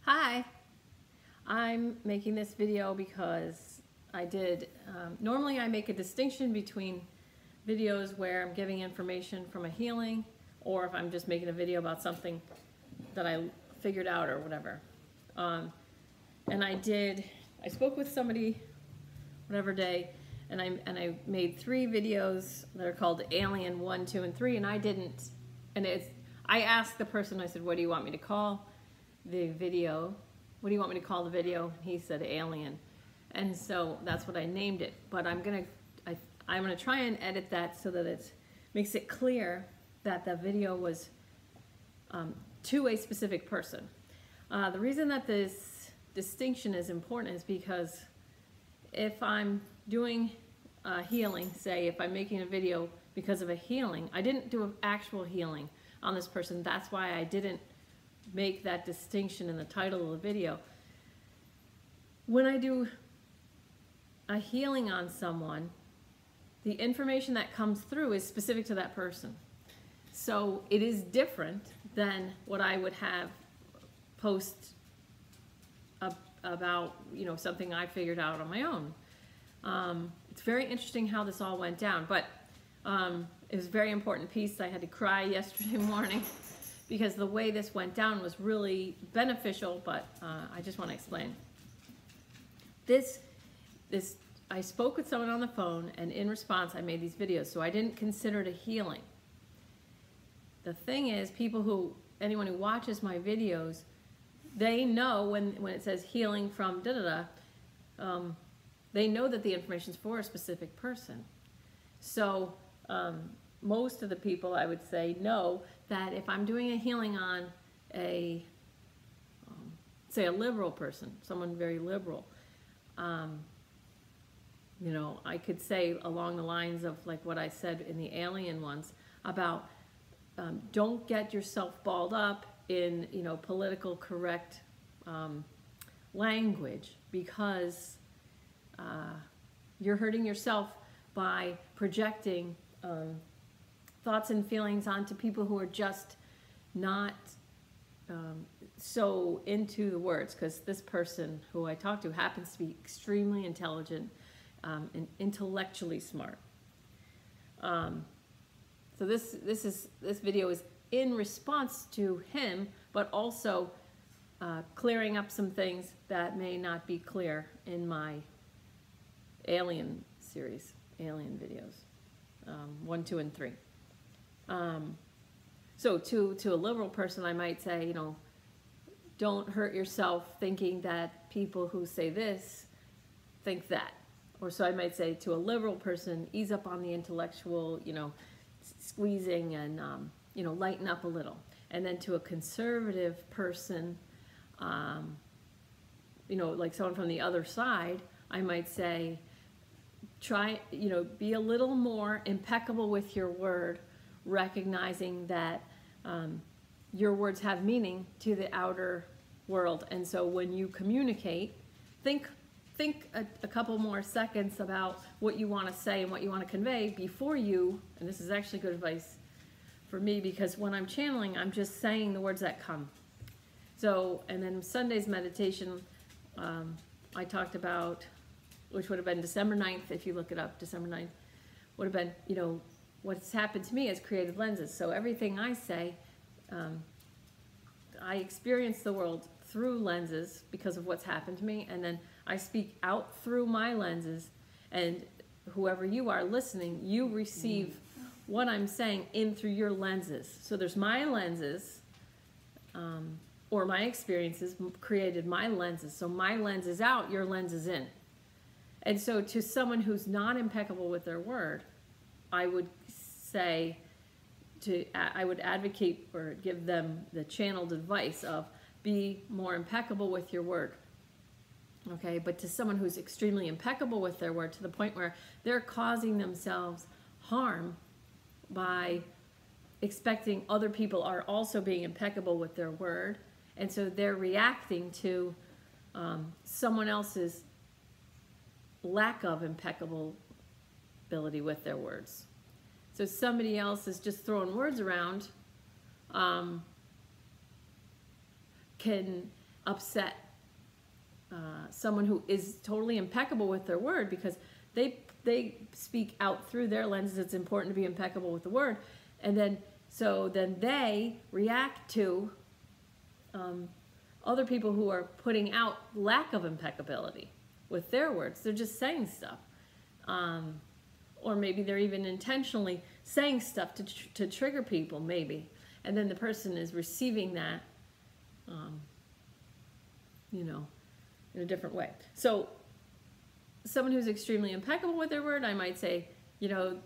Hi, I'm making this video because normally I make a distinction between videos where I'm giving information from a healing or if I'm just making a video about something that I figured out or whatever. And I spoke with somebody whatever day and I made 3 videos that are called Alien 1, 2, and 3, and I asked the person, I said, what do you want me to call the video? What do you want me to call the video? He said Alien. And so that's what I named it. But I'm gonna try and edit that so that it makes it clear that the video was to a specific person. The reason that this distinction is important is because if I'm doing healing, say if I'm making a video because of a healing, I didn't do an actual healing on this person. That's why I didn't make that distinction in the title of the video. When I do a healing on someone, the information that comes through is specific to that person. So it is different than what I would have post about, something I figured out on my own. It's very interesting how this all went down, but it was a very important piece. I had to cry yesterday morning because the way this went down was really beneficial, but I just want to explain. I spoke with someone on the phone, and in response I made these videos, so I didn't consider it a healing. The thing is, anyone who watches my videos, they know when it says healing from da-da-da, they know that the information is for a specific person. So most of the people, I would say, know that if I'm doing a healing on say a liberal person, someone very liberal, I could say along the lines of like what I said in the alien ones about don't get yourself balled up in political correct language, because you're hurting yourself by projecting thoughts and feelings onto people who are just not so into the words, because this person who I talked to happens to be extremely intelligent and intellectually smart. So this video is in response to him, but also clearing up some things that may not be clear in my alien series, alien videos, 1, 2, and 3. So to a liberal person, I might say, don't hurt yourself thinking that people who say this think that. Or so I might say to a liberal person, ease up on the intellectual, squeezing and, lighten up a little. And then to a conservative person, like someone from the other side, I might say, try, be a little more impeccable with your word, recognizing that your words have meaning to the outer world. And so when you communicate, think a couple more seconds about what you want to say and what you want to convey before you, and this is actually good advice for me, because when I'm channeling, I'm just saying the words that come. So, and then Sunday's meditation, I talked about, which would have been December 9th, if you look it up, December 9th, would have been, what's happened to me is created lenses. So everything I say, I experience the world through lenses because of what's happened to me, and then I speak out through my lenses, and whoever you are listening, you receive what I'm saying in through your lenses. So there's my lenses, or my experiences created my lenses. So my lens is out, your lens is in. And so to someone who's not impeccable with their word, I would say, I would advocate or give them the channeled advice of be more impeccable with your word. Okay, but to someone who's extremely impeccable with their word to the point where they're causing themselves harm by expecting other people are also being impeccable with their word, and so they're reacting to someone else's lack of impeccability with their words. So somebody else is just throwing words around, can upset someone who is totally impeccable with their word, because they speak out through their lenses. It's important to be impeccable with the word, and then they react to other people who are putting out lack of impeccability with their words. They're just saying stuff, or maybe they're even intentionally saying stuff to trigger people, maybe, and then the person is receiving that, you know, in a different way. So someone who's extremely impeccable with their word, I might say, you know,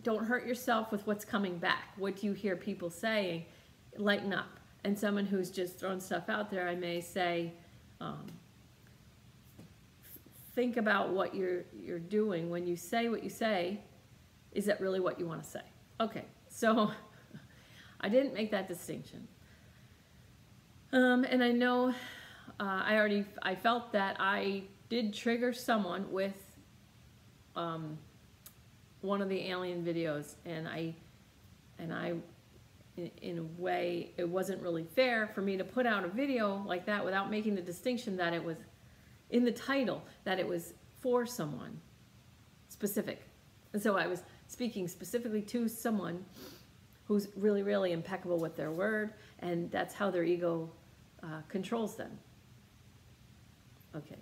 don't hurt yourself with what's coming back. What do you hear people saying? Lighten up. And someone who's just throwing stuff out there, I may say, think about what you're doing when you say what you say. Is that really what you want to say? Okay, so I didn't make that distinction. And I know I felt that I did trigger someone with one of the alien videos, and I in a way, it wasn't really fair for me to put out a video like that without making the distinction that it was in the title, that it was for someone specific. And so I was speaking specifically to someone who's really, really impeccable with their word, and that's how their ego controls them. Okay,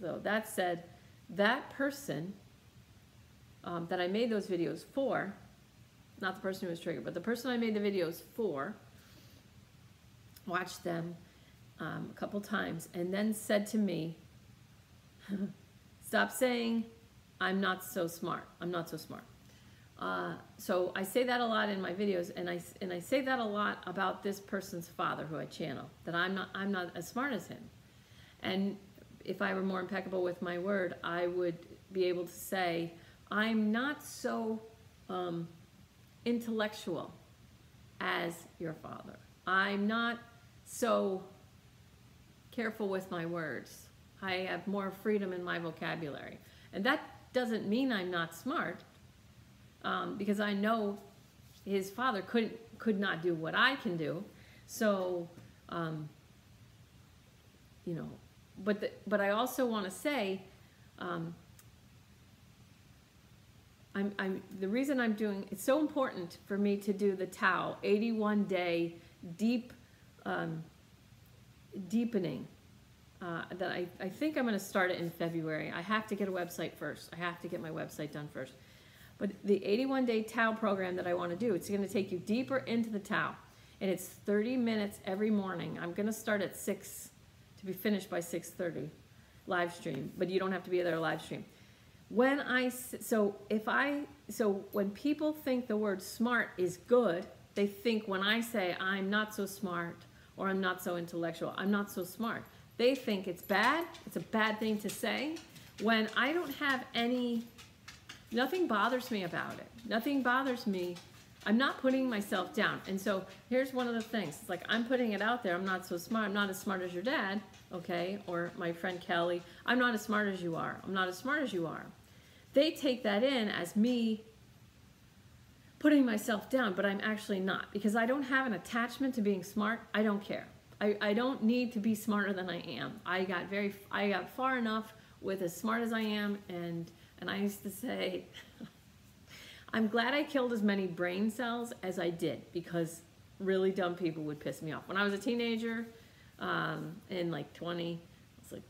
so that said, that person that I made those videos for, not the person who was triggered, but the person I made the videos for, watched them a couple times and then said to me, stop saying, I'm not so smart. I'm not so smart. So I say that a lot in my videos, and I say that a lot about this person's father who I channel, that I'm not as smart as him. And if I were more impeccable with my word, I would be able to say, I'm not so intellectual as your father. I'm not so careful with my words. I have more freedom in my vocabulary. And that doesn't mean I'm not smart, because I know his father could not do what I can do. So, you know, but I also want to say, the reason I'm doing, it's so important for me to do the Tao 81-day deep deepening, that I think I'm going to start it in February. I have to get a website first. I have to get my website done first. But the 81-day Tao program that I want to do, it's going to take you deeper into the Tao. And it's 30 minutes every morning. I'm going to start at 6 to be finished by 6:30 live stream. But you don't have to be there live stream. When when people think the word smart is good, they think when I say I'm not so smart or I'm not so intellectual, I'm not so smart, they think it's bad. It's a bad thing to say. When I don't have nothing bothers me about it. Nothing bothers me. I'm not putting myself down. And so here's one of the things. It's like, I'm putting it out there. I'm not so smart. I'm not as smart as your dad, okay? Or my friend Kelly. I'm not as smart as you are. I'm not as smart as you are. They take that in as me putting myself down, but I'm actually not, because I don't have an attachment to being smart. I don't care. I don't need to be smarter than I am. I got far enough with as smart as I am, and I used to say, I'm glad I killed as many brain cells as I did, because really dumb people would piss me off. When I was a teenager, in like 20, it's like,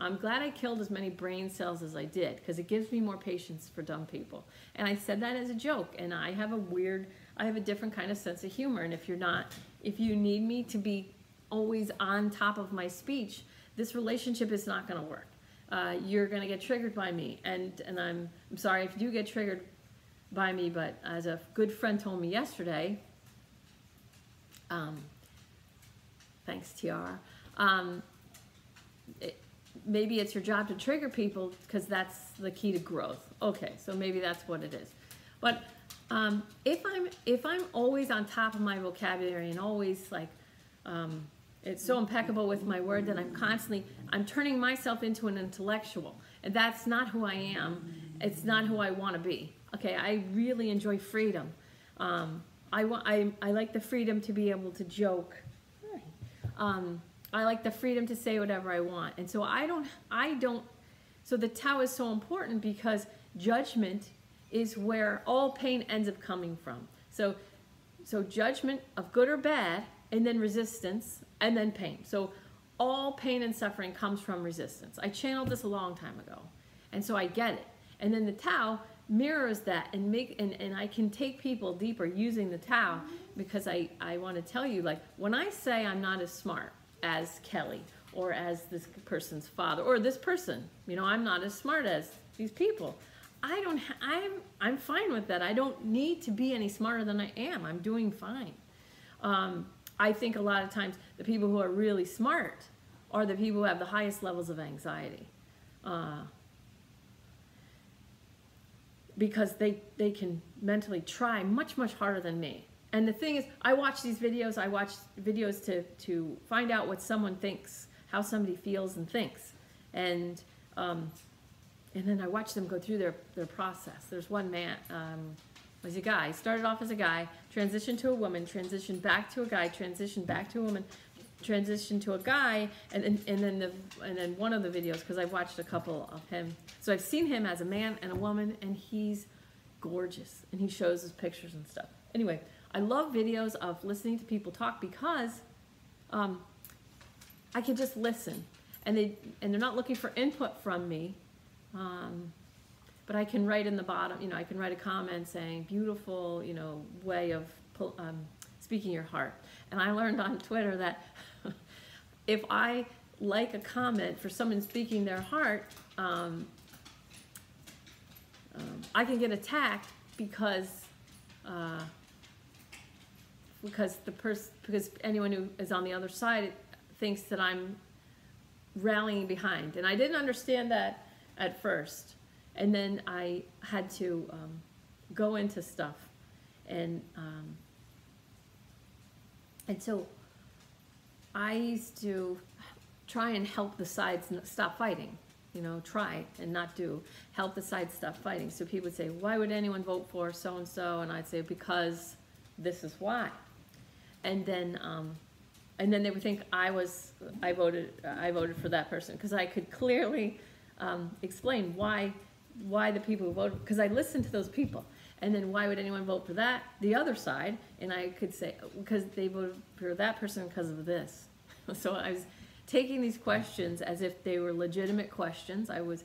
I'm glad I killed as many brain cells as I did, because it gives me more patience for dumb people. And I said that as a joke, and I have a different kind of sense of humor, and if you need me to be always on top of my speech, this relationship is not going to work. You're going to get triggered by me, and I'm sorry if you do get triggered by me, but as a good friend told me yesterday, thanks Tiara, maybe it's your job to trigger people, because that's the key to growth. Okay, so maybe that's what it is. But if I'm always on top of my vocabulary and always like, it's so impeccable with my word that I'm turning myself into an intellectual, and that's not who I am. It's not who I want to be. Okay, I really enjoy freedom. I like the freedom to be able to joke. I I like the freedom to say whatever I want. And so so the Tao is so important because judgment is where all pain ends up coming from. So judgment of good or bad, and then resistance, and then pain. So all pain and suffering comes from resistance. I channeled this a long time ago, and so I get it. And then the Tao mirrors that and I can take people deeper using the Tao, because I want to tell you, like, when I say I'm not as smart as Kelly or as this person's father or this person, you know, I'm not as smart as these people. I'm fine with that. I don't need to be any smarter than I am. I'm doing fine. I think a lot of times the people who are really smart are the people who have the highest levels of anxiety. Because they can mentally try much, much harder than me. And the thing is, I watch these videos. I watch videos to find out what someone thinks, how somebody feels and thinks. And then I watch them go through their process. There's one man, was a guy, started off as a guy, transitioned to a woman, transitioned back to a guy, transitioned back to a woman, transitioned to a guy, and then one of the videos, because I've watched a couple of him. So I've seen him as a man and a woman, and he's gorgeous, and he shows his pictures and stuff. Anyway, I love videos of listening to people talk because I can just listen, and they're not looking for input from me. But I can write in the bottom, you know, I can write a comment saying, beautiful, you know, way of speaking your heart. And I learned on Twitter that if I like a comment for someone speaking their heart, I can get attacked because anyone who is on the other side thinks that I'm rallying behind. And I didn't understand that at first, and then I had to go into stuff, and so I used to try and help the sides stop fighting, you know, try and not do, help the sides stop fighting. So people would say, why would anyone vote for so-and-so? And I'd say, because this is why. And then they would think I voted for that person, because I could clearly explain why the people who voted, because I listened to those people. And then why would anyone vote for the other side? And I could say, because they voted for that person because of this. So I was taking these questions as if they were legitimate questions. I was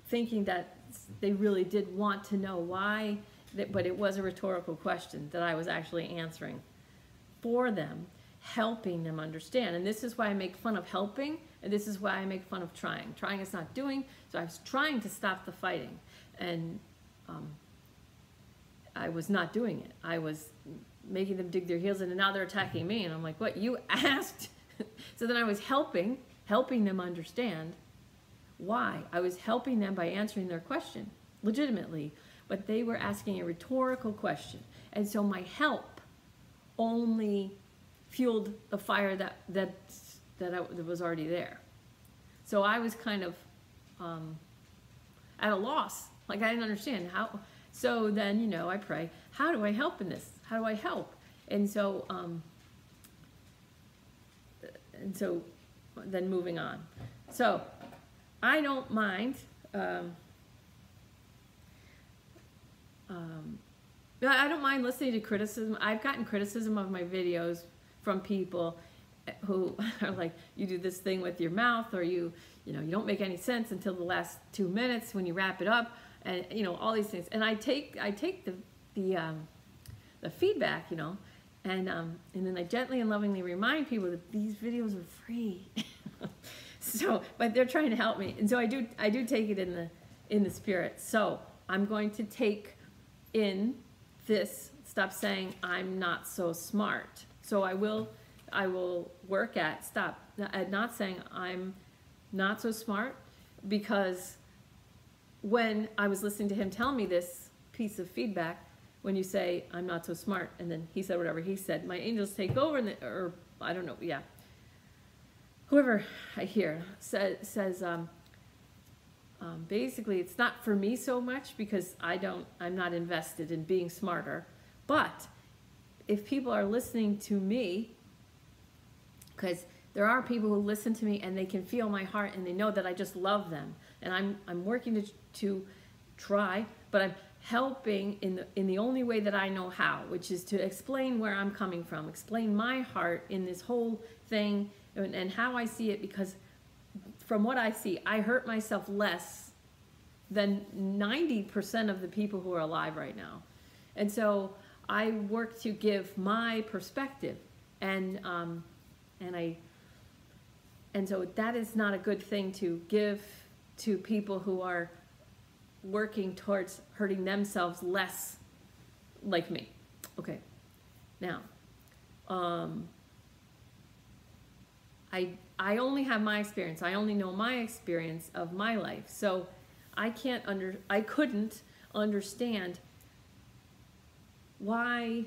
thinking that they really did want to know why, but it was a rhetorical question that I was actually answering for them, helping them understand. And this is why I make fun of helping, and this is why I make fun of trying. Trying is not doing, so I was trying to stop the fighting, and I was not doing it. I was making them dig their heels in, and now they're attacking me, and I'm like, what, you asked? So then I was helping them understand why. I was helping them by answering their question, legitimately, but they were asking a rhetorical question. And so my help only fueled the fire that was already there. So I was kind of at a loss. Like, I didn't understand how. So then, you know, I pray, how do I help in this? How do I help? And so then moving on. So I don't mind. I don't mind listening to criticism. I've gotten criticism of my videos from people who are like, you do this thing with your mouth, or you don't make any sense until the last 2 minutes when you wrap it up, and you know, all these things. And I take the feedback, you know, and then I gently and lovingly remind people that these videos are free. So, but they're trying to help me, and so I do take it in the spirit. So I'm going to take in this. Stop saying I'm not so smart. So I will work at not saying I'm not so smart, because when I was listening to him tell me this piece of feedback, when you say I'm not so smart, and then he said whatever he said, my angels take over, or I don't know, yeah, whoever I hear says basically it's not for me so much, because I'm not invested in being smarter. But if people are listening to me, because There are people who listen to me and they can feel my heart and they know that I just love them. And I'm working to try, but I'm helping in the only way that I know how, which is to explain where I'm coming from, explain my heart in this whole thing and how I see it, because from what I see, I hurt myself less than 90% of the people who are alive right now. And so I work to give my perspective, and so that is not a good thing to give to people who are working towards hurting themselves less, like me. Okay, now, I only have my experience. I only know my experience of my life. So I couldn't understand why,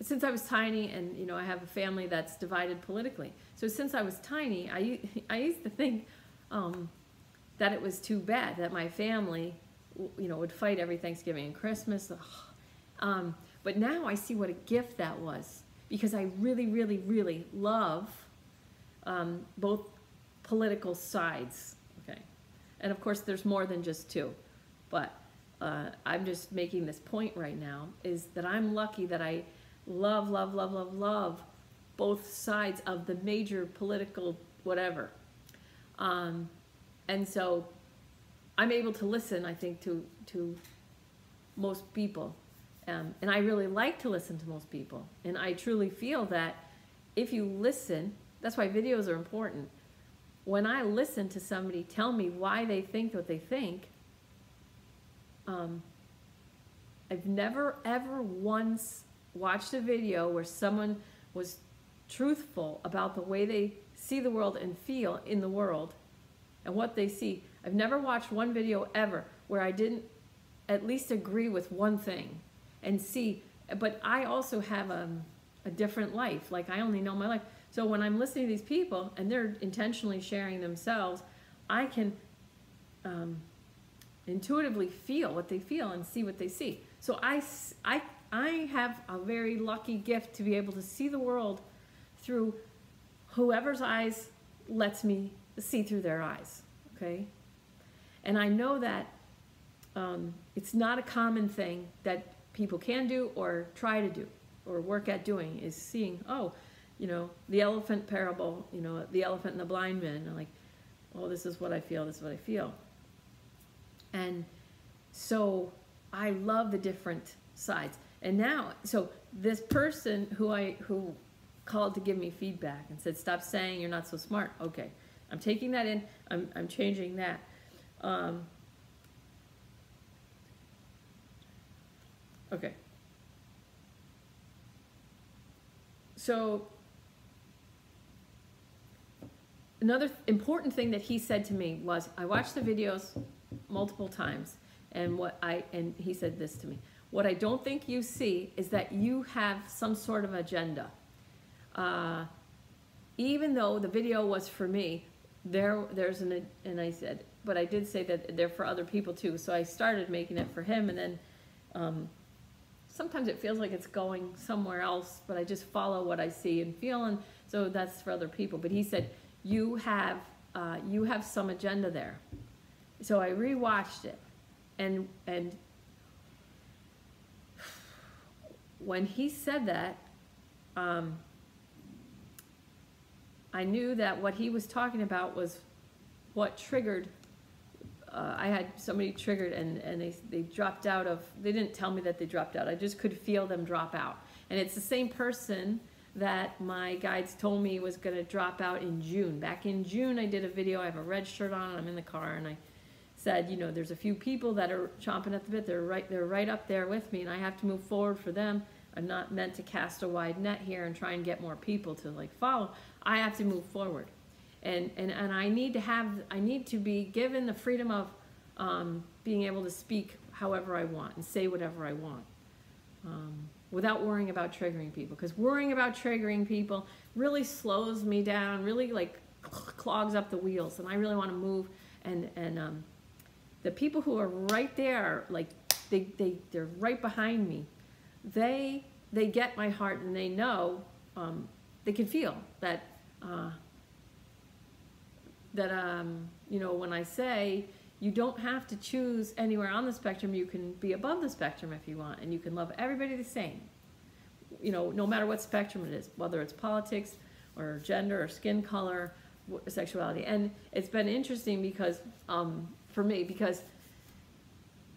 since I was tiny, and you know, I have a family that's divided politically. So since I was tiny, I used to think that it was too bad that my family, you know, would fight every Thanksgiving and Christmas. But now I see what a gift that was, because I really, really, really love both political sides. Okay, and of course there's more than just two, but I'm just making this point right now, is that I'm lucky that I love, love, love, love, love both sides of the major political whatever. And so I'm able to listen, I think, to most people. And I really like to listen to most people. And I truly feel that if you listen, that's why videos are important. When I listen to somebody tell me why they think what they think, I've never ever once watched a video where someone was truthful about the way they see the world and feel in the world and what they see. I've never watched one video ever where I didn't at least agree with one thing and see, but I also have a different life. Like, I only know my life. So when I'm listening to these people and they're intentionally sharing themselves, I can intuitively feel what they feel and see what they see. So I have a very lucky gift to be able to see the world through whoever's eyes lets me see through their eyes, okay? And I know that it's not a common thing that people can do or try to do or work at doing, is seeing, oh, you know, the elephant parable, you know, the elephant and the blind man, and like, oh, this is what I feel, this is what I feel. And so I love the different sides. And now, so this person who called to give me feedback and said, stop saying you're not so smart. Okay, I'm taking that in, I'm changing that. Okay. So another important thing that he said to me was, I watched the videos multiple times, and he said this to me: what I don't think you see is that you have some sort of agenda. Even though the video was for me, there's and I said, but I did say that they're for other people too. So I started making it for him, and then sometimes it feels like it's going somewhere else, but I just follow what I see and feel, and so that's for other people. But he said, you have some agenda there. So I rewatched it, and when he said that, I knew that what he was talking about was what triggered. I had somebody triggered, and they dropped out of, they didn't tell me that they dropped out. I just could feel them drop out. And it's the same person that my guides told me was going to drop out in June. Back in June, I did a video. I have a red shirt on, and I'm in the car, and I said, you know, there's a few people that are chomping at the bit. They're right up there with me, and I have to move forward for them. I'm not meant to cast a wide net here and try and get more people to like follow. I have to move forward. And I need to be given the freedom of being able to speak however I want and say whatever I want, without worrying about triggering people. Because worrying about triggering people really slows me down, really like clogs up the wheels. And I really want to move. And the people who are right there, like they're right behind me. They get my heart, and they know, they can feel that that you know, when I say you don't have to choose anywhere on the spectrum, you can be above the spectrum if you want, and you can love everybody the same, you know, no matter what spectrum it is, whether it's politics or gender or skin color, sexuality. And it's been interesting because for me, because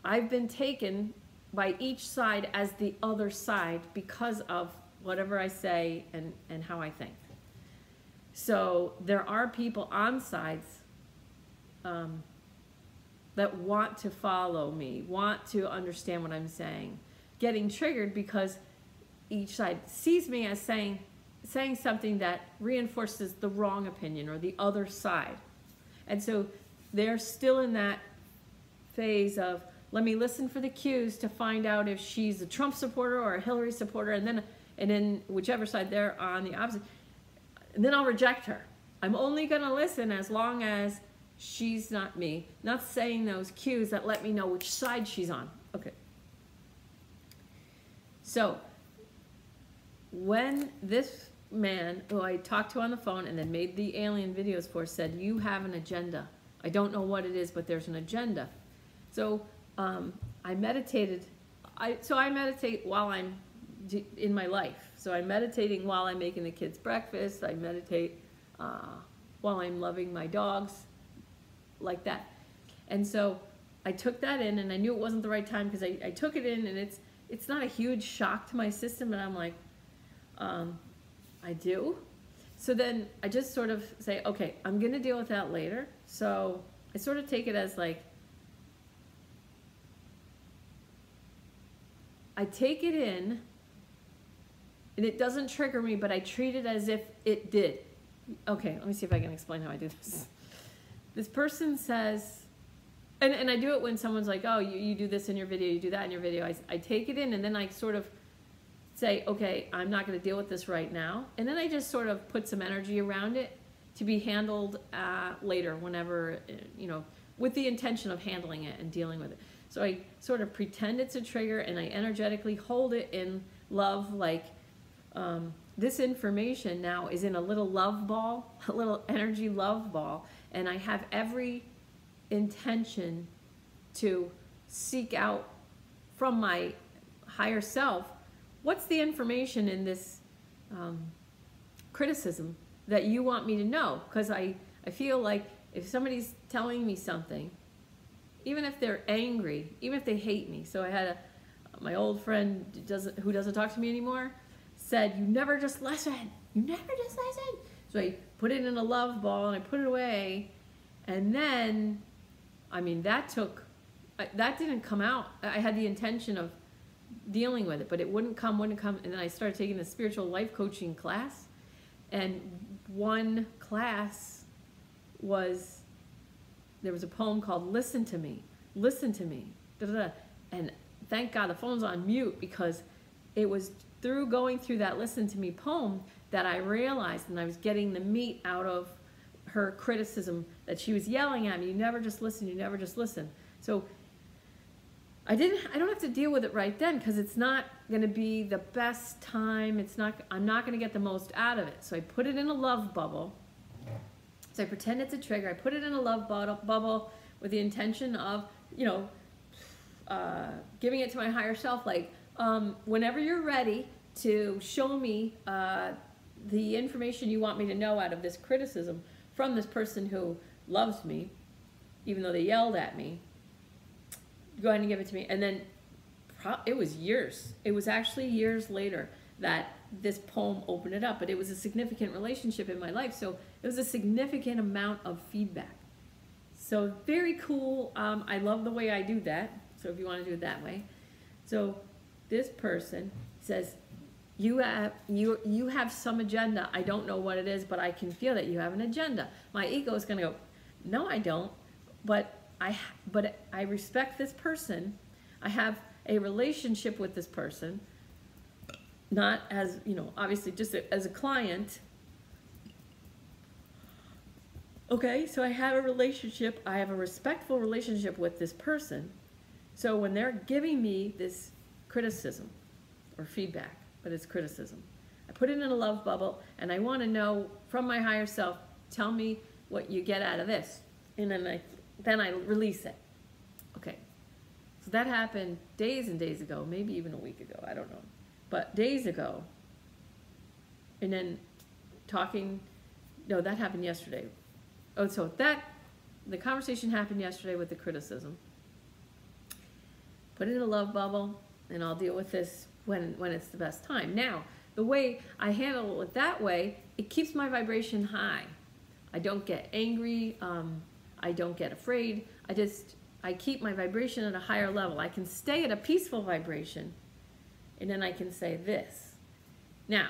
I've been taken by each side as the other side because of whatever I say and how I think. So there are people on sides that want to follow me, want to understand what I'm saying, getting triggered because each side sees me as saying something that reinforces the wrong opinion or the other side. And so they're still in that phase of, let me listen for the cues to find out if she's a Trump supporter or a Hillary supporter, and then whichever side they're on, the opposite, and then I'll reject her. I'm only going to listen as long as she's not me, not saying those cues that let me know which side she's on. Okay. So when this man who I talked to on the phone and then made the alien videos for said, you have an agenda. I don't know what it is, but there's an agenda. So I meditated. So I meditate while I'm in my life. So I'm meditating while I'm making the kids breakfast. I meditate while I'm loving my dogs, like that. And so I took that in, and I knew it wasn't the right time because I took it in, and it's not a huge shock to my system, and I'm like, I do. So then I just sort of say, okay, I'm going to deal with that later. So I sort of take it as like, I take it in, and it doesn't trigger me, but I treat it as if it did. Okay, let me see if I can explain how I do this. This person says, and I do it when someone's like, oh, you do this in your video, you do that in your video. I take it in, and then I sort of say, okay, I'm not going to deal with this right now. And then I just sort of put some energy around it to be handled later, whenever, you know, with the intention of handling it and dealing with it. So I sort of pretend it's a trigger, and I energetically hold it in love, like this information now is in a little love ball, a little energy love ball, and I have every intention to seek out from my higher self, what's the information in this criticism that you want me to know? Because I feel like if somebody's telling me something, even if they're angry, even if they hate me. So I had my old friend who doesn't talk to me anymore said, you never just listen. You never just listen. So I put it in a love ball and I put it away. And then, I mean, that didn't come out. I had the intention of dealing with it, but it wouldn't come. And then I started taking a spiritual life coaching class. And one class was, there was a poem called Listen to Me, Listen to Me. Da, da, da. And thank God the phone's on mute, because it was through going through that Listen to Me poem that I realized, and I was getting the meat out of her criticism that she was yelling at me. You never just listen, you never just listen. So I don't have to deal with it right then, because it's not going to be the best time. I'm not going to get the most out of it. So I put it in a love bubble. So I pretend it's a trigger. I put it in a love bubble with the intention of, you know, giving it to my higher self. Like, whenever you're ready to show me the information you want me to know out of this criticism from this person who loves me, even though they yelled at me, go ahead and give it to me. And then it was years. It was actually years later that this poem opened it up. But it was a significant relationship in my life. So it was a significant amount of feedback. So very cool. I love the way I do that. So if you want to do it that way. So this person says, you have some agenda. I don't know what it is, but I can feel that you have an agenda. My ego is going to go, no, I don't. But I respect this person. I have a relationship with this person, not as, you know, obviously just as a client. Okay, so I have a relationship. I have a respectful relationship with this person. So when they're giving me this criticism or feedback, but it's criticism, I put it in a love bubble, and I want to know from my higher self, tell me what you get out of this. And then I release it. Okay. So that happened days and days ago, maybe even a week ago, I don't know. But days ago. And then that happened yesterday. Oh, so the conversation happened yesterday with the criticism. Put it in a love bubble, and I'll deal with this when it's the best time. Now, the way I handle it that way, it keeps my vibration high. I don't get angry. I don't get afraid. I keep my vibration at a higher level. I can stay at a peaceful vibration, and then I can say this. Now,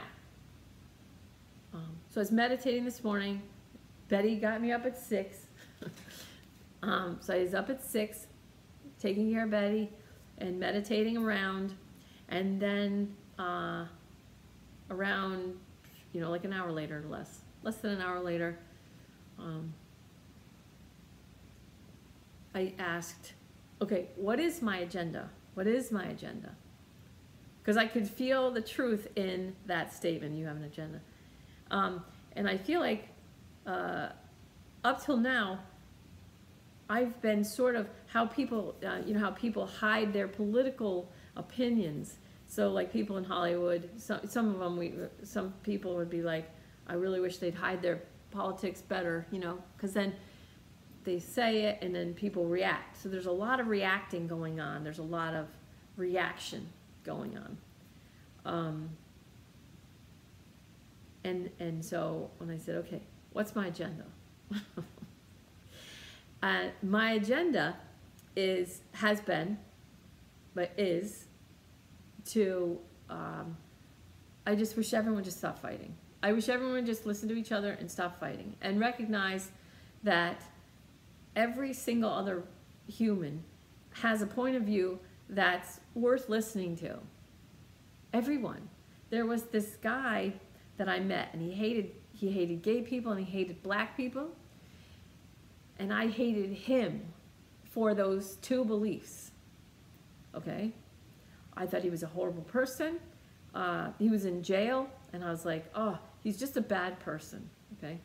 so I was meditating this morning. Betty got me up at 6. So I was up at 6, taking care of Betty and meditating around. And then around, like an hour later, less than an hour later, I asked, okay, what is my agenda? What is my agenda? Because I could feel the truth in that statement, you have an agenda. And I feel like up till now, I've been sort of how people, how people hide their political opinions. So like people in Hollywood, some of them, some people would be like, I really wish they'd hide their politics better, because then they say it and then people react. So there's a lot of reacting going on. There's a lot of reaction going on. And so when I said, okay, what's my agenda? My agenda has been to, I just wish everyone would just stop fighting. I wish everyone would just listen to each other and stop fighting and recognize that every single other human has a point of view that's worth listening to. Everyone. There was this guy that I met, and he hated gay people and he hated black people, and I hated him for those two beliefs. Okay? I thought he was a horrible person. He was in jail, and I was like, oh, he's just a bad person. Okay?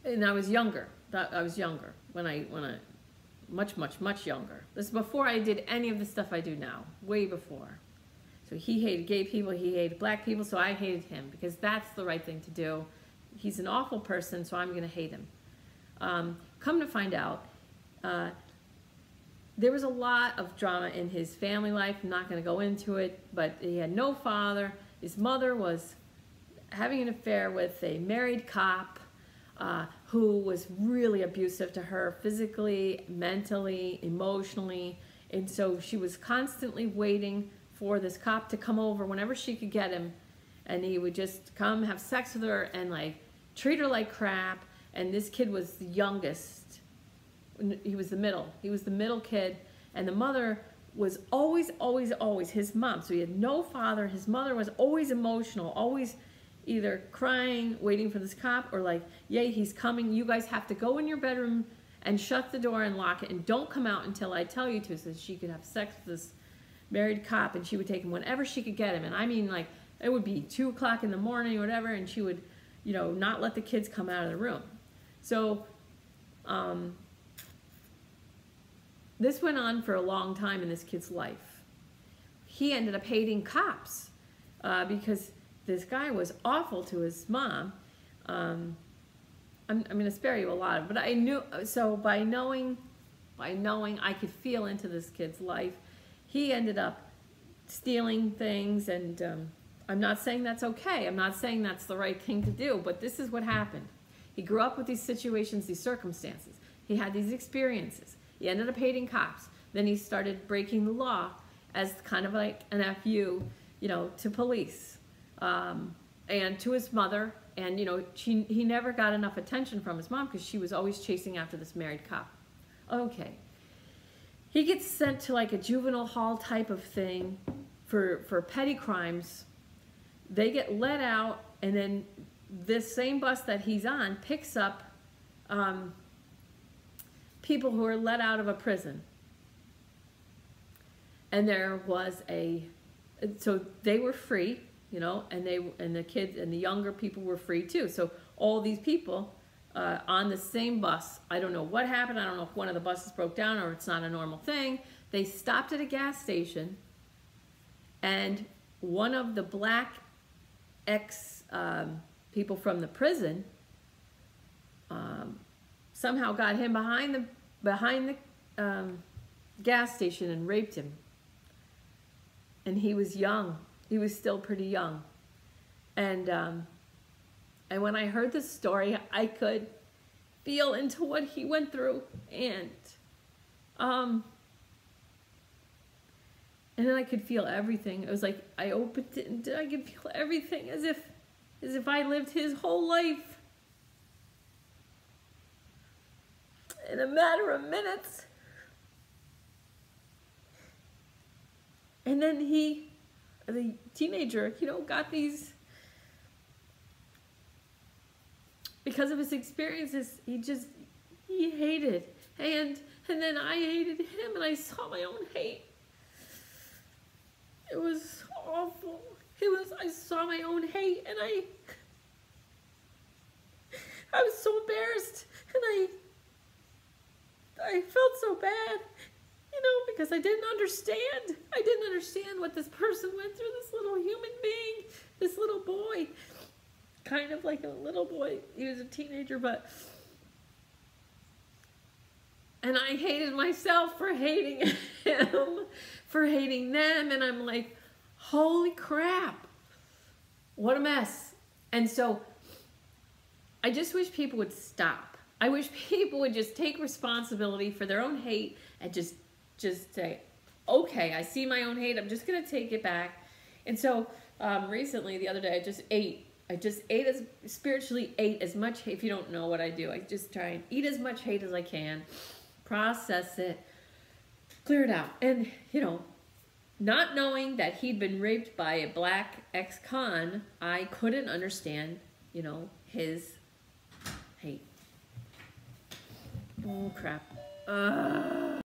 And I was younger. When I much younger. This is before I did any of the stuff I do now, way before. So he hated gay people, he hated black people, so I hated him because that's the right thing to do. He's an awful person, so I'm going to hate him. Come to find out, there was a lot of drama in his family life. I'm not going to go into it, but he had no father. His mother was having an affair with a married cop who was really abusive to her physically, mentally, emotionally. And so she was constantly waiting for this cop to come over whenever she could get him. And he would just come have sex with her and like treat her like crap. And this kid was the youngest. He was the middle. He was the middle kid. And the mother was always his mom. So he had no father. His mother was always emotional, always either crying, waiting for this cop, or like, yay, he's coming. You guys have to go in your bedroom and shut the door and lock it and don't come out until I tell you to, so that she could have sex with this married cop, and she would take him whenever she could get him. And I mean, like, it would be 2 o'clock in the morning or whatever, and she would, not let the kids come out of the room. So this went on for a long time in this kid's life. He ended up hating cops because this guy was awful to his mom. I'm going to spare you a lot, but I knew, so by knowing I could feel into this kid's life, he ended up stealing things, and I'm not saying that's okay. I'm not saying that's the right thing to do, but this is what happened. He grew up with these situations, these circumstances. He had these experiences. He ended up hating cops. Then he started breaking the law as kind of like an FU, to police and to his mother. And, he never got enough attention from his mom because she was always chasing after this married cop. Okay. He gets sent to like a juvenile hall type of thing for petty crimes. They get let out, and then this same bus that he's on picks up people who are let out of a prison. And there was so they were free, and the kids and the younger people were free too. So all these people on the same bus. I don't know what happened. I don't know if one of the buses broke down or it's not a normal thing. They stopped at a gas station, and one of the black people from the prison somehow got him behind the gas station and raped him. And he was young. He was still pretty young. And when I heard this story, I could feel into what he went through. And then I could feel everything. It was like I opened it and I could feel everything as if I lived his whole life in a matter of minutes. And then he, the teenager, you know, got these, because of his experiences, he hated. And then I hated him, and I saw my own hate. It was awful. I saw my own hate, and I was so embarrassed, and I felt so bad, you know, because I didn't understand. I didn't understand what this person went through, this little human being, this little boy, kind of like a little boy. He was a teenager, but, and I hated myself for hating him, for hating them, and I'm like, holy crap, what a mess. And so I just wish people would stop. I wish people would just take responsibility for their own hate and just say, okay, I see my own hate, I'm just gonna take it back. And so recently, the other day, I just spiritually ate as much hate. If you don't know what I do, I just try and eat as much hate as I can, process it, clear it out. And, you know, not knowing that he'd been raped by a black ex-con, I couldn't understand, you know, his hate. Oh, crap.